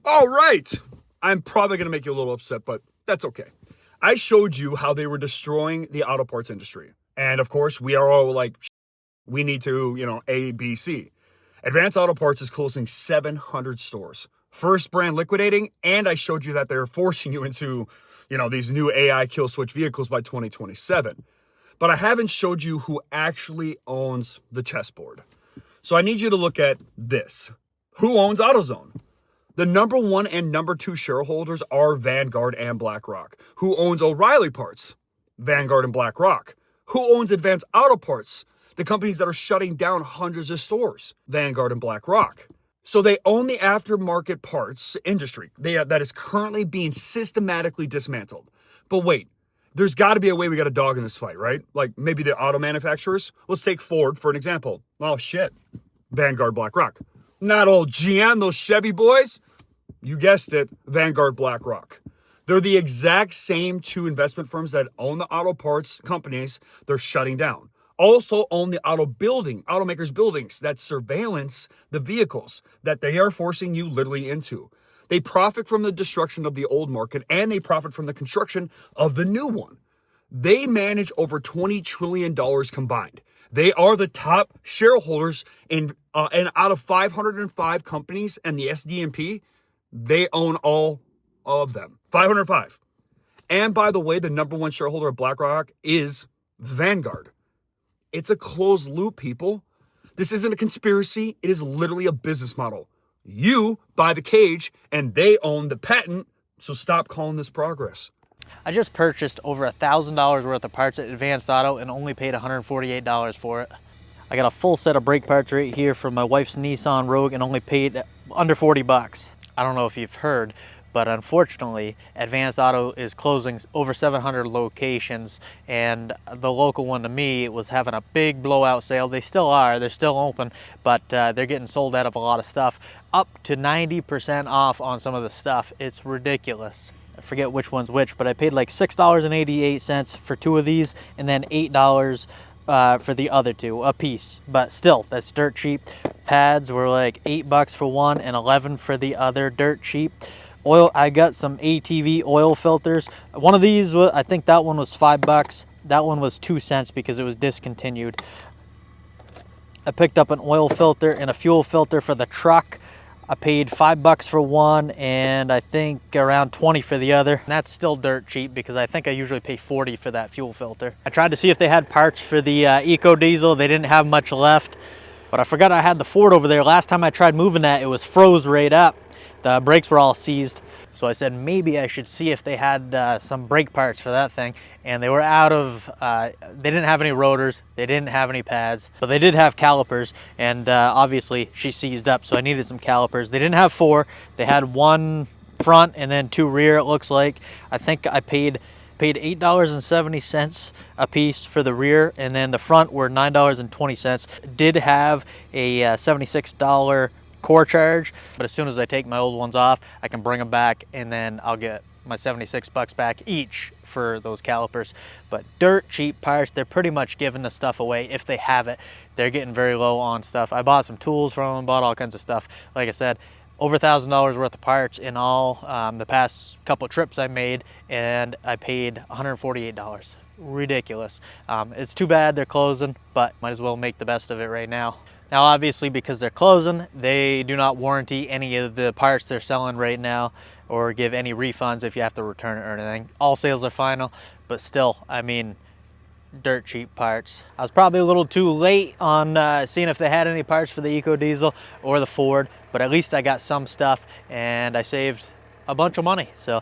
All right. I'm probably going to make you a little upset, but that's okay. I showed you how they were destroying the auto parts industry. And of course, we are all like, we need to, A, B, C. Advance Auto Parts is closing 700 stores. First brand liquidating, and I showed you that they're forcing you into, these new AI kill switch vehicles by 2027. But I haven't showed you who actually owns the chessboard. So I need you to look at this. Who owns AutoZone? The number one and number two shareholders are Vanguard and BlackRock. Who owns O'Reilly Parts? Vanguard and BlackRock. Who owns Advance Auto Parts? The companies that are shutting down hundreds of stores, Vanguard and BlackRock. So they own the aftermarket parts industry that is currently being systematically dismantled. But wait, there's got to be a way we got a dog in this fight, right? Like maybe the auto manufacturers. Let's take Ford for an example. Oh shit, Vanguard, BlackRock. Not old GM, those Chevy boys. You guessed it, Vanguard, BlackRock. They're the exact same two investment firms that own the auto parts companies they're shutting down. Also own the automakers' buildings that surveillance the vehicles that they are forcing you literally into. They profit from the destruction of the old market and they profit from the construction of the new one. They manage over $20 trillion combined. They are the top shareholders and out of 505 companies and the SD&P, they own all of them. 505. And by the way, the number one shareholder of BlackRock is Vanguard. It's a closed loop, people. This isn't a conspiracy. It is literally a business model. You buy the cage and they own the patent, so stop calling this progress. I just purchased over $1,000 worth of parts at Advanced Auto and only paid $148 for it. I got a full set of brake parts right here from my wife's Nissan Rogue and only paid under 40 bucks. I don't know if you've heard, but unfortunately, Advanced Auto is closing over 700 locations, and the local one to me was having a big blowout sale. They still are, they're still open, but they're getting sold out of a lot of stuff, up to 90% off on some of the stuff. It's ridiculous. I forget which one's which, but I paid like $6.88 for two of these, and then $8 for the other two a piece. But still, that's dirt cheap. Pads were like $8 for one and 11 for the other, dirt cheap. Oil, I got some ATV oil filters. One of these, I think that one was $5. That one was 2 cents because it was discontinued. I picked up an oil filter and a fuel filter for the truck. I paid $5 for one and I think around 20 for the other. And that's still dirt cheap because I think I usually pay 40 for that fuel filter. I tried to see if they had parts for the Eco Diesel. They didn't have much left, but I forgot I had the Ford over there. Last time I tried moving that, it was froze right up. The brakes were all seized. So I said maybe I should see if they had some brake parts for that thing. And they were out of, they didn't have any rotors, they didn't have any pads, but they did have calipers. And obviously she seized up, so I needed some calipers. They didn't have 4, they had 1 front and then 2 rear, it looks like. I think I paid $8.70 a piece for the rear, and then the front were $9.20. Did have a $76 core charge, but as soon as I take my old ones off, I can bring them back and then I'll get my 76 bucks back each for those calipers. But dirt cheap parts, they're pretty much giving the stuff away if they have it. They're getting very low on stuff. I bought some tools from them, bought all kinds of stuff. Like I said, over $1,000 worth of parts in all the past couple trips I made, and I paid $148. Ridiculous. It's too bad they're closing, but might as well make the best of it right now. Now, obviously, because they're closing, they do not warranty any of the parts they're selling right now or give any refunds if you have to return it or anything. All sales are final, but still, I mean, dirt cheap parts. I was probably a little too late on seeing if they had any parts for the Eco Diesel or the Ford, but at least I got some stuff and I saved a bunch of money. So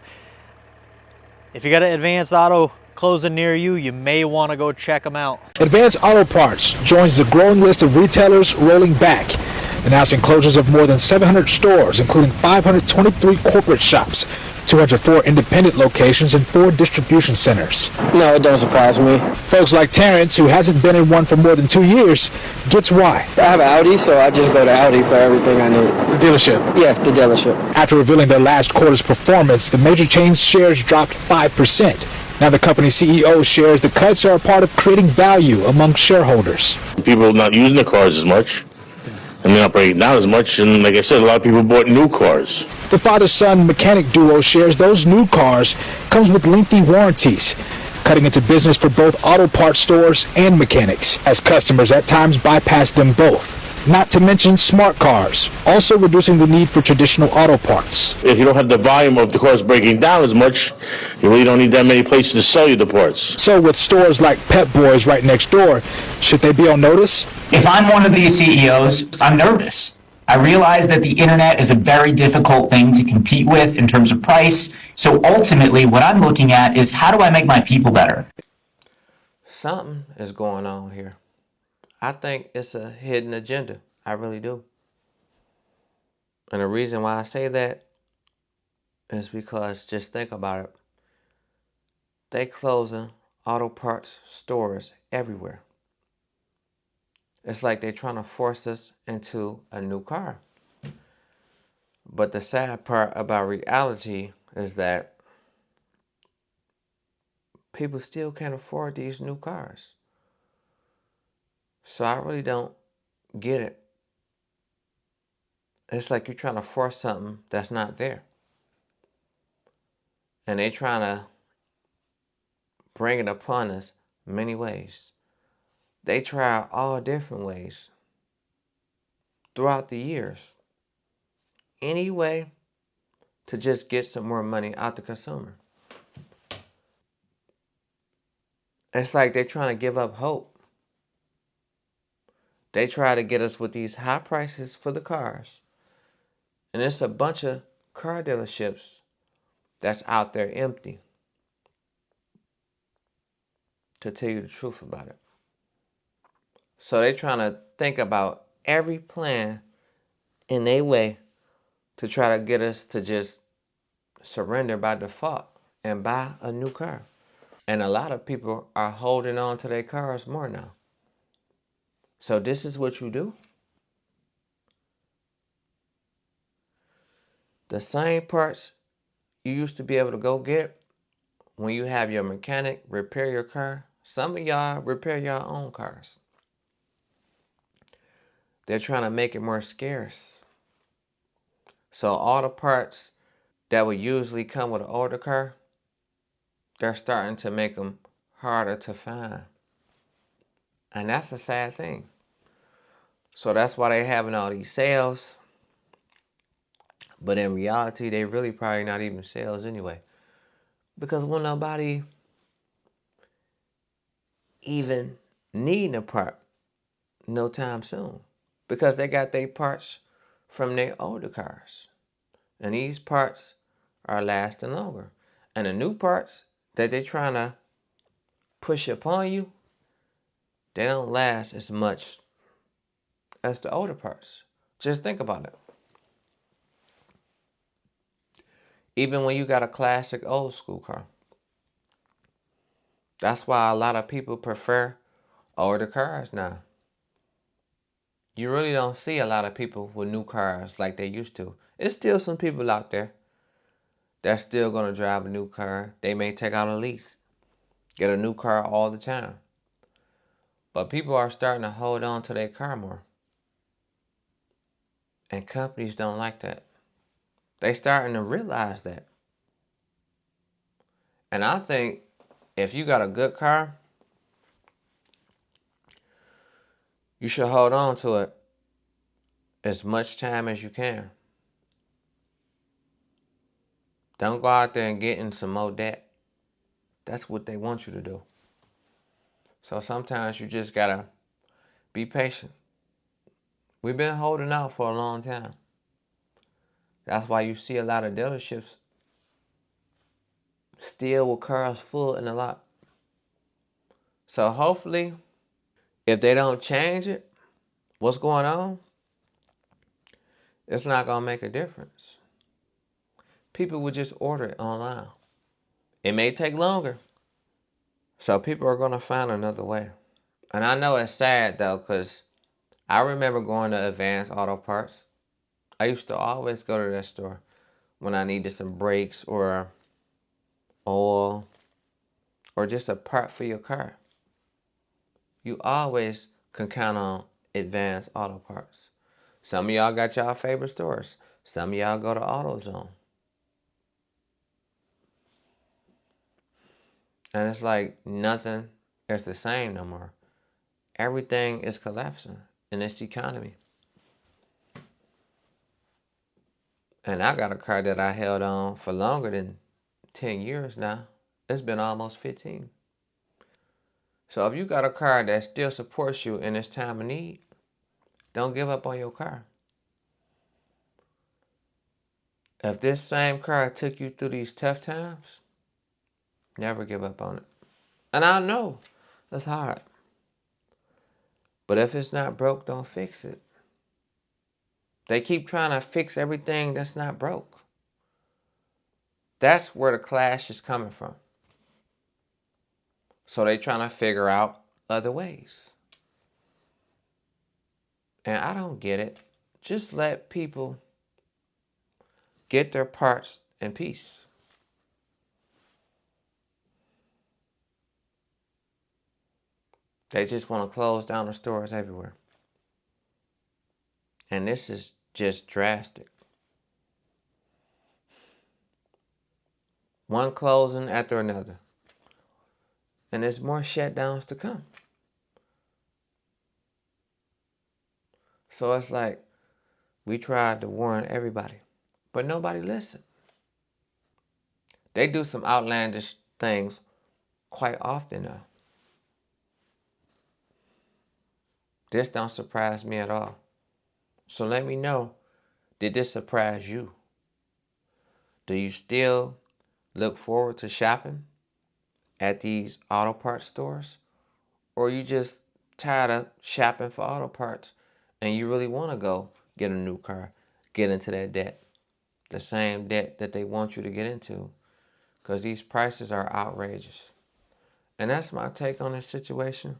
if you got an Advanced Auto closing near you, you may want to go check them out. Advance Auto Parts joins the growing list of retailers rolling back, announcing closures of more than 700 stores, including 523 corporate shops, 204 independent locations, and 4 distribution centers. No, it doesn't surprise me. Folks like Terrence, who hasn't been in one for more than 2 years, gets why. I have an Audi, so I just go to Audi for everything I need. The dealership. Yeah, the dealership. After revealing their last quarter's performance, the major chain's shares dropped 5%. Now the company's CEO shares the cuts are a part of creating value among shareholders. People not using the cars as much. and they're not breaking down as much. And like I said, a lot of people bought new cars. The father-son mechanic duo shares those new cars comes with lengthy warranties, cutting into business for both auto parts stores and mechanics, as customers at times bypass them both. Not to mention smart cars, also reducing the need for traditional auto parts. If you don't have the volume of the cars breaking down as much, you really don't need that many places to sell you the parts. So with stores like Pep Boys right next door, should they be on notice? If I'm one of these CEOs, I'm nervous. I realize that the internet is a very difficult thing to compete with in terms of price. So ultimately, what I'm looking at is how do I make my people better? Something is going on here. I think it's a hidden agenda. I really do. And the reason why I say that is because just think about it. They closing auto parts stores everywhere. It's like they're trying to force us into a new car. But the sad part about reality is that people still can't afford these new cars. So I really don't get it. It's like you're trying to force something that's not there. And they trying to bring it upon us many ways. They try all different ways throughout the years. Any way to just get some more money out the consumer. It's like they're trying to give up hope. They try to get us with these high prices for the cars. And it's a bunch of car dealerships that's out there empty. To tell you the truth about it. So they're trying to think about every plan in their way to try to get us to just surrender by default and buy a new car. And a lot of people are holding on to their cars more now. So this is what you do. The same parts you used to be able to go get when you have your mechanic repair your car. Some of y'all repair your own cars. They're trying to make it more scarce. So all the parts that would usually come with an older car, they're starting to make them harder to find. And that's a sad thing. So that's why they're having all these sales. But in reality, they really probably not even sales anyway. Because when nobody even needing a part no time soon. Because they got their parts from their older cars. And these parts are lasting longer. And the new parts that they're trying to push upon you, they don't last as much as the older parts. Just think about it. Even when you got a classic old school car. That's why a lot of people prefer older cars now. You really don't see a lot of people with new cars like they used to. There's still some people out there that's still going to drive a new car. They may take out a lease, get a new car all the time. But people are starting to hold on to their car more. And companies don't like that. They starting to realize that. And I think if you got a good car, you should hold on to it as much time as you can. Don't go out there and get in some more debt. That's what they want you to do. So sometimes you just gotta be patient. We've been holding out for a long time. That's why you see a lot of dealerships still with cars full in the lot. So hopefully, if they don't change it, what's going on, it's not gonna make a difference. People will just order it online. It may take longer. So people are gonna find another way. And I know it's sad though, because I remember going to Advanced Auto Parts. I used to always go to that store when I needed some brakes or oil or just a part for your car. You always can count on Advanced Auto Parts. Some of y'all got y'all favorite stores. Some of y'all go to AutoZone. And it's like nothing is the same no more. Everything is collapsing in this economy. And I got a car that I held on for longer than 10 years now. It's been almost 15. So if you got a car that still supports you in this time of need, don't give up on your car. If this same car took you through these tough times, never give up on it. And I know it's hard. But if it's not broke, don't fix it. They keep trying to fix everything that's not broke. That's where the clash is coming from. So they trying to figure out other ways. And I don't get it. Just let people get their parts in peace. They just want to close down the stores everywhere. And this is just drastic. One closing after another. And there's more shutdowns to come. So it's like we tried to warn everybody, but nobody listened. They do some outlandish things quite often now. This don't surprise me at all. So let me know, did this surprise you? Do you still look forward to shopping at these auto parts stores? Or are you just tired of shopping for auto parts and you really want to go get a new car, get into that debt? The same debt that they want you to get into, because these prices are outrageous. And that's my take on this situation.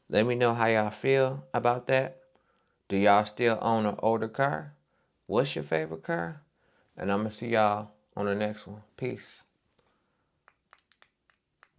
Let me know how y'all feel about that. Do y'all still own an older car? What's your favorite car? And I'm going to see y'all on the next one. Peace.